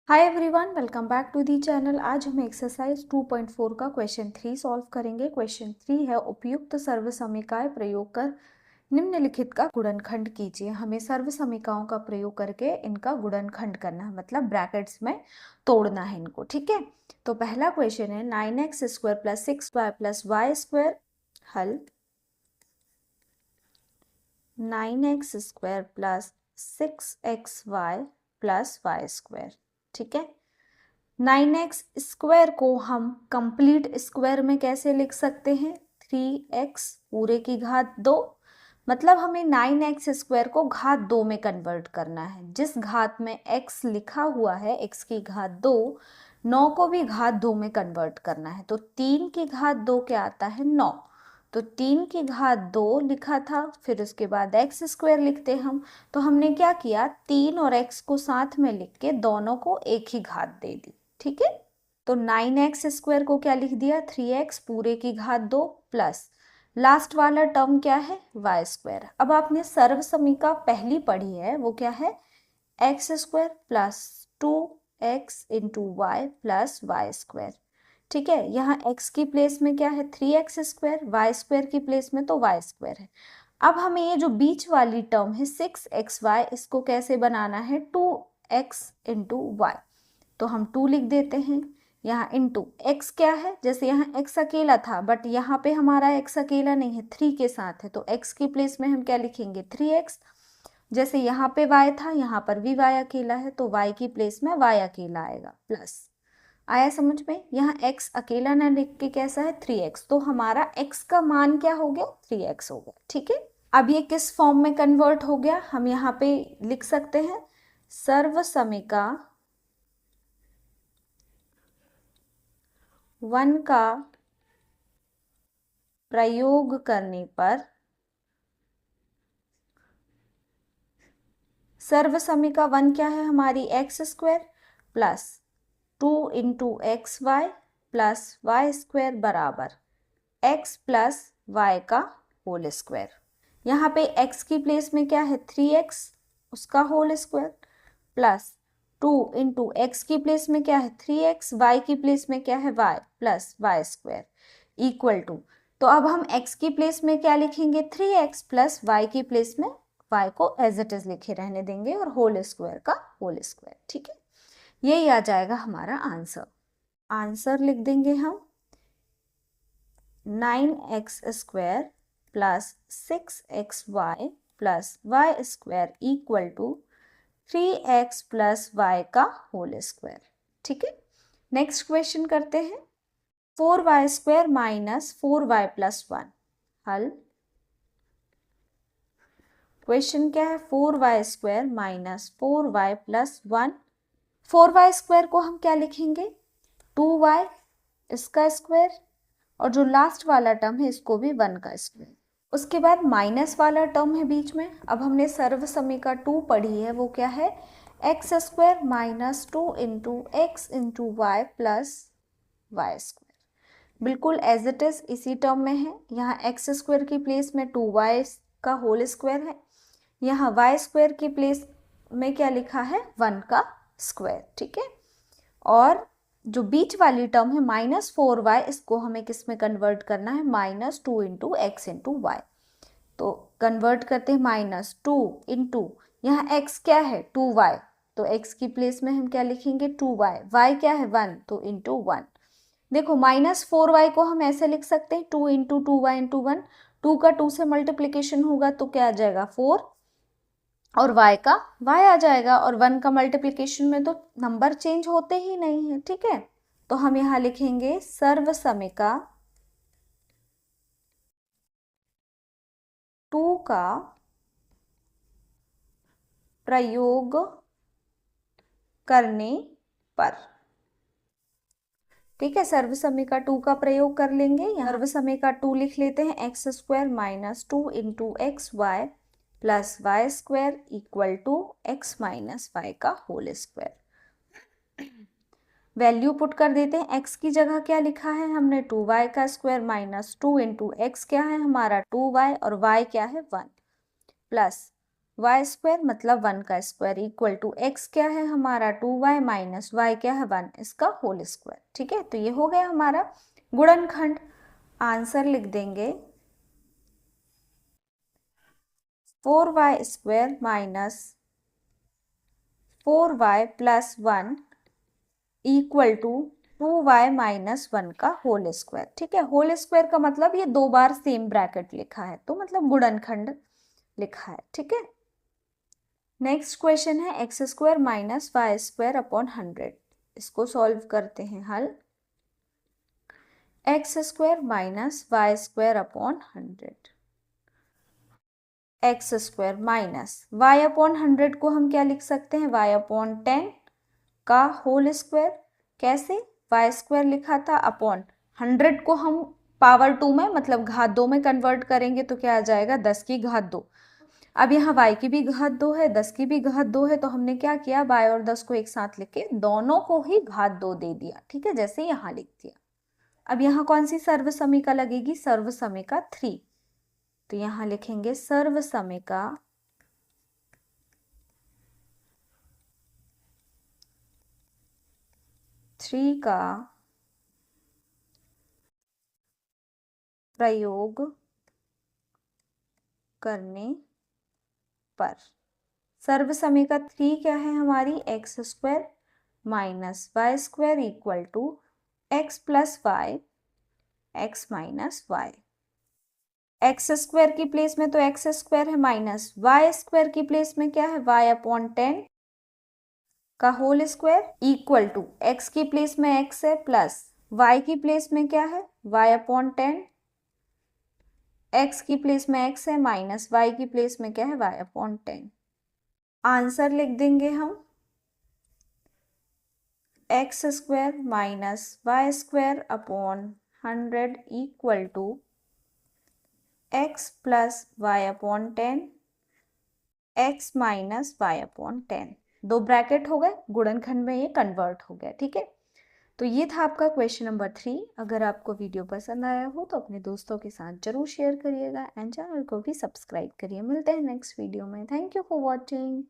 Hi everyone, welcome back to the channel. आज हम exercise 2.4 का क्वेश्चन 3 सॉल्व करेंगे। क्वेश्चन 3 है उपयुक्त सर्वसमीकाएं प्रयोग कर निम्नलिखित का गुणनखंड कीजिए। हमें सर्वसमीकाओं का प्रयोग करके इनका गुणनखंड करना है, मतलब ब्रैकेट्स में तोड़ना है इनको। ठीक है, तो पहला क्वेश्चन है 9x² + 6y + y²। हल 9x² + 6xy + y²। ठीक है, 9x² को हम कंप्लीट स्क्वायर में कैसे लिख सकते हैं? 3x पूरे की घात 2। मतलब हमें 9x² को घात 2 में कन्वर्ट करना है। जिस घात में x लिखा हुआ है, x की घात 2, 9 को भी घात 2 में कन्वर्ट करना है। तो 3 की घात 2 क्या आता है? 9। तो 3 की घात 2 लिखा था, फिर उसके बाद x² लिखते हम। तो हमने क्या किया, 3 और x को साथ में लिख के दोनों को एक ही घात दे दी। ठीक है, तो 9x² को क्या लिख दिया? 3x पूरे की घात 2 प्लस लास्ट वाला टर्म क्या है? y²। अब आपने सर्वसमीका पहली पढ़ी है, वो क्या है? x² + 2x × y + y²। ठीक है, यहाँ x की प्लेस में क्या है? 3x², y² की प्लेस में तो y² है। अब हमें ये जो बीच वाली टर्म है 6xy, इसको कैसे बनाना है? 2x × y। तो हम 2 लिख देते हैं, यहाँ इंटू x क्या है? जैसे यहाँ x अकेला था, बट यहाँ पे हमारा x अकेला नहीं है, 3 के साथ है, तो x की प्लेस में हम क्या लिखेंगे? 3x। जैसे यहाँ पे y था, यहाँ पर भी y अकेला है, तो y की प्लेस में y अकेला आएगा, प्लस। आया समझ में? यहाँ x अकेला ना लिख के कैसा है? 3x। तो हमारा x का मान क्या हो गया? 3x हो गया। ठीक है, अब ये किस फॉर्म में कन्वर्ट हो गया? हम यहाँ पे लिख सकते हैं सर्वसमीका 1 का प्रयोग करने पर सर्वसमीका 1 क्या है हमारी? x² + 2 × xy + y² बराबर x + y का होल स्क्वायर। यहाँ पे x की प्लेस में क्या है? 3x, उसका होल स्क्वायर, प्लस 2 × x की प्लेस में क्या है? 3x, y की प्लेस में क्या है? y + y² equal to. तो अब हम x की प्लेस में क्या लिखेंगे? 3x + y की प्लेस में y को एज इट इज लिखे रहने देंगे, और होल स्क्वायर का होल स्क्वायर। ठीक है, यही आ जाएगा हमारा आंसर। आंसर लिख देंगे हम 9x² + 6xy + y² equal to 3x + y का होल स्क्वायर। ठीक है, नेक्स्ट क्वेश्चन करते हैं। 4y² - 4y + 1। हल क्वेश्चन क्या है? 4y² - 4y + 1। 4y² को हम क्या लिखेंगे? 2y, इसका स्क्वायर, और जो लास्ट वाला टर्म है इसको भी 1 का स्क्वायर। उसके बाद माइनस वाला टर्म है बीच में। अब हमने सर्वसमीका 2 पढ़ी है, वो क्या है? x² - 2 × x × y + y²। बिल्कुल एज इट इज इसी टर्म में है। यहाँ x² की प्लेस में 2y का होल स्क्वायर है, यहाँ y² की प्लेस में क्या लिखा है? 1 का स्क्वायर। ठीक है, और जो बीच वाली टर्म है -4y, इसको हमें किस में कन्वर्ट करना है? -2 × x × y। तो कन्वर्ट करते हैं, -2 × यहाँ x क्या है? 2y, तो x की प्लेस में हम क्या लिखेंगे? 2y, y क्या है? 1, तो × 1। देखो -4y को हम ऐसे लिख सकते हैं 2 × 2y × 1। 2 का 2 से मल्टीप्लीकेशन होगा तो क्या आ जाएगा? 4, और y का y आ जाएगा, और 1 का मल्टीप्लिकेशन में तो नंबर चेंज होते ही नहीं है। ठीक है, तो हम यहाँ लिखेंगे सर्वसमीका 2 का प्रयोग करने पर। ठीक है, सर्वसमीका 2 का प्रयोग कर लेंगे। यहाँ सर्वसमीका 2 लिख लेते हैं, x² - 2 × xy + y² equal to x - y का होल स्क्वायर। वैल्यू पुट कर देते हैं। x की जगह क्या लिखा है हमने? 2y का स्क्वायर - 2 × x क्या है हमारा? 2y, और y क्या है? 1, प्लस वाई स्क्वायर मतलब 1 का स्क्वायर इक्वल टू एक्स क्या है हमारा 2y माइनस वाई क्या है 1, इसका होल स्क्वायर। ठीक है, तो ये हो गया हमारा गुणनखंड। आंसर लिख देंगे 4y square minus 4y plus 1 equal to 2y minus 1 का होल स्क्वायर। ठीक है, होल स्क्वायर का मतलब ये 2 बार सेम ब्रैकेट लिखा है, तो मतलब गुणनखंड लिखा है। ठीक है, नेक्स्ट क्वेश्चन है x square minus y square upon 100। इसको सॉल्व करते हैं। हल x square minus y square upon 100, x square minus y upon 100 को हम क्या लिख सकते हैं, वाई अपॉन 10 का होल स्क्वायर। कैसे, वाई स्क्वायर लिखा था अपॉन 100 को हम पावर 2 में मतलब घात 2 में कन्वर्ट करेंगे तो क्या आ जाएगा 10 की घात 2। अब यहाँ y की भी घात 2 है, 10 की भी घात 2 है, तो हमने क्या किया y और 10 को एक साथ लिख के दोनों को ही घात 2 दे दिया। ठीक है, जैसे यहाँ लिख दिया। अब यहाँ कौन सी सर्वसमिका लगेगी, सर्वसमिका 3। तो यहाँ लिखेंगे सर्वसमिका 3 का प्रयोग करने पर। सर्वसमिका 3 क्या है हमारी, x square minus y square equal to x plus y x minus y. X square की प्लेस में तो एक्स स्क्वायर है माइनस वाई स्क्वायर की प्लेस में क्या है वाई अपॉन 10 का whole square equal to x की प्लेस में एक्स है प्लस वाई की प्लेस में क्या है वाई अपॉन 10, एक्स की प्लेस में एक्स है माइनस वाई की प्लेस में क्या है वाई अपॉन 10। आंसर लिख देंगे हम x square minus y square upon 100 equal to x plus y upon 10 x minus y upon 10। 2 bracket हो गए, गुणनखंड में ये कन्वर्ट हो गया। ठीक है, तो ये था आपका क्वेश्चन नंबर 3। अगर आपको वीडियो पसंद आया हो तो अपने दोस्तों के साथ जरूर शेयर करिएगा एंड चैनल को भी सब्सक्राइब करिए। मिलते हैं नेक्स्ट वीडियो में। Thank you for watching.